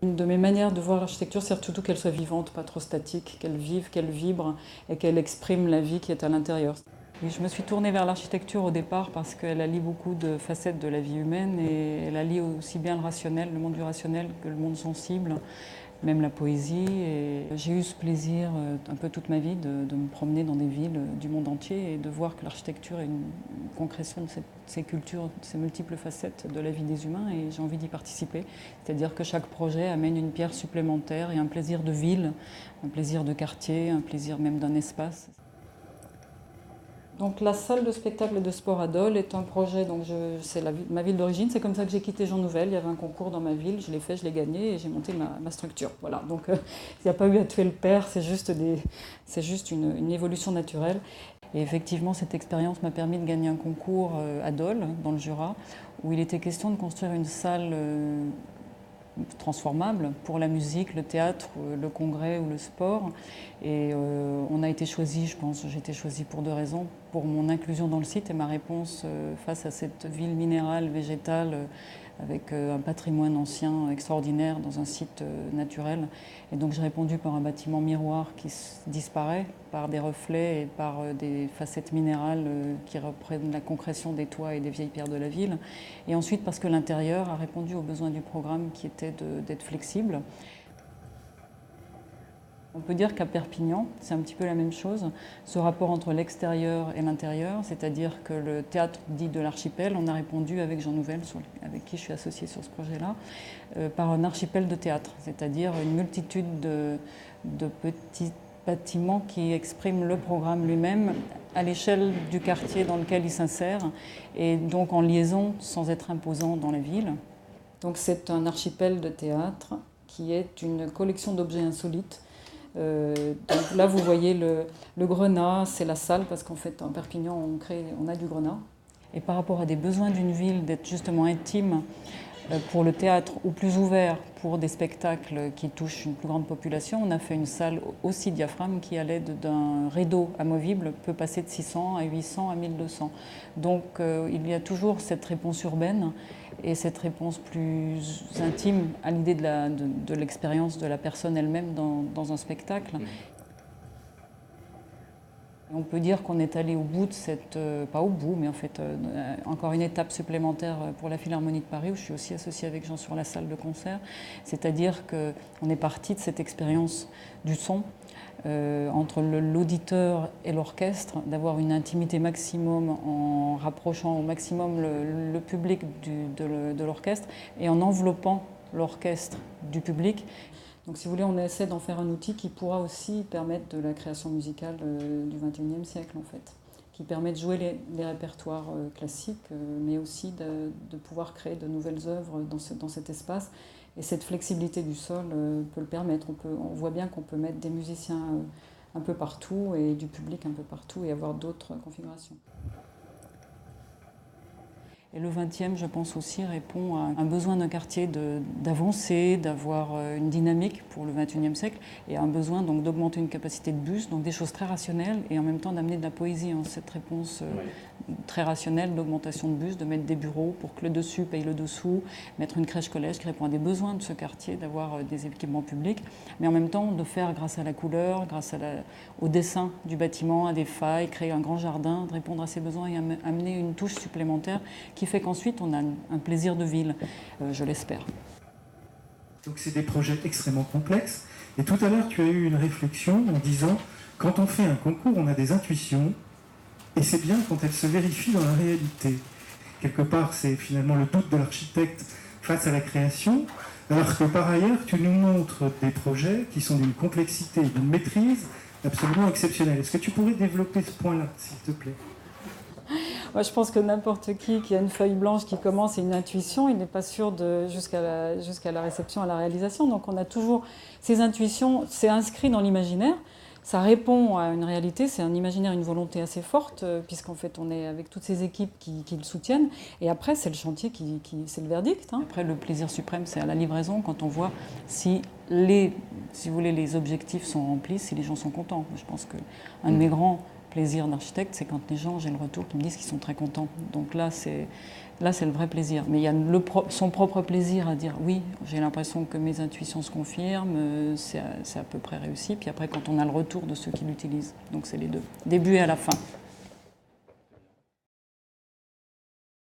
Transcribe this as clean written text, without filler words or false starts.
Une de mes manières de voir l'architecture, c'est surtout qu'elle soit vivante, pas trop statique, qu'elle vive, qu'elle vibre et qu'elle exprime la vie qui est à l'intérieur. Oui, je me suis tournée vers l'architecture au départ parce qu'elle allie beaucoup de facettes de la vie humaine et elle allie aussi bien le rationnel, le monde du rationnel que le monde sensible, même la poésie. Et j'ai eu ce plaisir un peu toute ma vie de me promener dans des villes du monde entier et de voir que l'architecture est une concrétion de ces cultures, de ces multiples facettes de la vie des humains et j'ai envie d'y participer. C'est-à-dire que chaque projet amène une pierre supplémentaire et un plaisir de ville, un plaisir de quartier, un plaisir même d'un espace. Donc la salle de spectacle de sport à Dole est un projet, donc c'est ma ville d'origine, c'est comme ça que j'ai quitté Jean Nouvel, il y avait un concours dans ma ville, je l'ai fait, je l'ai gagné et j'ai monté ma structure. Voilà, donc il n'y a pas eu à tuer le père, c'est juste une évolution naturelle. Et effectivement, cette expérience m'a permis de gagner un concours à Dole, dans le Jura, où il était question de construire une salle transformable pour la musique, le théâtre, le congrès ou le sport. Et on a été choisi, je pense, j'ai été choisie pour deux raisons. Pour mon inclusion dans le site et ma réponse face à cette ville minérale, végétale, avec un patrimoine ancien extraordinaire dans un site naturel. Et donc j'ai répondu par un bâtiment miroir qui disparaît, par des reflets et par des facettes minérales qui reprennent la concrétion des toits et des vieilles pierres de la ville. Et ensuite parce que l'intérieur a répondu aux besoins du programme qui était d'être flexible. On peut dire qu'à Perpignan, c'est un petit peu la même chose, ce rapport entre l'extérieur et l'intérieur, c'est-à-dire que le théâtre dit de l'archipel, on a répondu avec Jean Nouvel, avec qui je suis associée sur ce projet-là, par un archipel de théâtre, c'est-à-dire une multitude de petits bâtiments qui expriment le programme lui-même à l'échelle du quartier dans lequel il s'insère, et donc en liaison sans être imposant dans la ville. Donc c'est un archipel de théâtre qui est une collection d'objets insolites. Donc là, vous voyez le grenat, c'est la salle, parce qu'en fait, en Perpignan, on a du grenat. Et par rapport à des besoins d'une ville d'être justement intime pour le théâtre ou plus ouvert pour des spectacles qui touchent une plus grande population, on a fait une salle aussi diaphragme qui, à l'aide d'un rideau amovible, peut passer de 600 à 800 à 1200. Donc il y a toujours cette réponse urbaine et cette réponse plus intime à l'idée de l'expérience de la personne elle-même dans un spectacle. On peut dire qu'on est allé au bout de cette, pas au bout, mais en fait encore une étape supplémentaire pour la Philharmonie de Paris, où je suis aussi associée avec Jean sur la salle de concert. C'est-à-dire qu'on est parti de cette expérience du son entre l'auditeur et l'orchestre, d'avoir une intimité maximum en rapprochant au maximum le public de l'orchestre et en enveloppant l'orchestre du public. Donc si vous voulez, on essaie d'en faire un outil qui pourra aussi permettre de la création musicale du XXIe siècle en fait, qui permet de jouer les répertoires classiques, mais aussi de pouvoir créer de nouvelles œuvres dans cet espace. Et cette flexibilité du sol peut le permettre. On voit bien qu'on peut mettre des musiciens un peu partout et du public un peu partout et avoir d'autres configurations. Et le 20e, je pense aussi, répond à un besoin d'un quartier d'avancer, d'avoir une dynamique pour le 21e siècle, et à un besoin donc d'augmenter une capacité de bus, donc des choses très rationnelles, et en même temps d'amener de la poésie, cette réponse très rationnelle d'augmentation de bus, de mettre des bureaux pour que le dessus paye le dessous, mettre une crèche-collège qui répond à des besoins de ce quartier, d'avoir des équipements publics, mais en même temps de faire grâce à la couleur, grâce au dessin du bâtiment, à des failles, créer un grand jardin, de répondre à ces besoins et amener une touche supplémentaire qui fait qu'ensuite on a un plaisir de ville, je l'espère. Donc c'est des projets extrêmement complexes. Et tout à l'heure, tu as eu une réflexion en disant, quand on fait un concours, on a des intuitions, et c'est bien quand elles se vérifient dans la réalité. Quelque part, c'est finalement le doute de l'architecte face à la création, alors que par ailleurs, tu nous montres des projets qui sont d'une complexité et d'une maîtrise absolument exceptionnelle. Est-ce que tu pourrais développer ce point-là, s'il te plaît ? Moi, je pense que n'importe qui a une feuille blanche qui commence et une intuition, il n'est pas sûr jusqu'à la réception, à la réalisation. Donc on a toujours ces intuitions, c'est inscrit dans l'imaginaire, ça répond à une réalité, c'est un imaginaire, une volonté assez forte, puisqu'en fait on est avec toutes ces équipes qui le soutiennent. Et après, c'est le chantier c'est le verdict. Après, le plaisir suprême, c'est à la livraison, quand on voit si vous voulez, les objectifs sont remplis, si les gens sont contents. Je pense qu'un de mes grands plaisir d'architecte, c'est quand les gens, j'ai le retour, qui me disent qu'ils sont très contents. Donc là, c'est le vrai plaisir. Mais il y a son propre plaisir à dire oui, j'ai l'impression que mes intuitions se confirment, c'est à peu près réussi. Puis après, quand on a le retour de ceux qui l'utilisent. Donc c'est les deux, début et à la fin.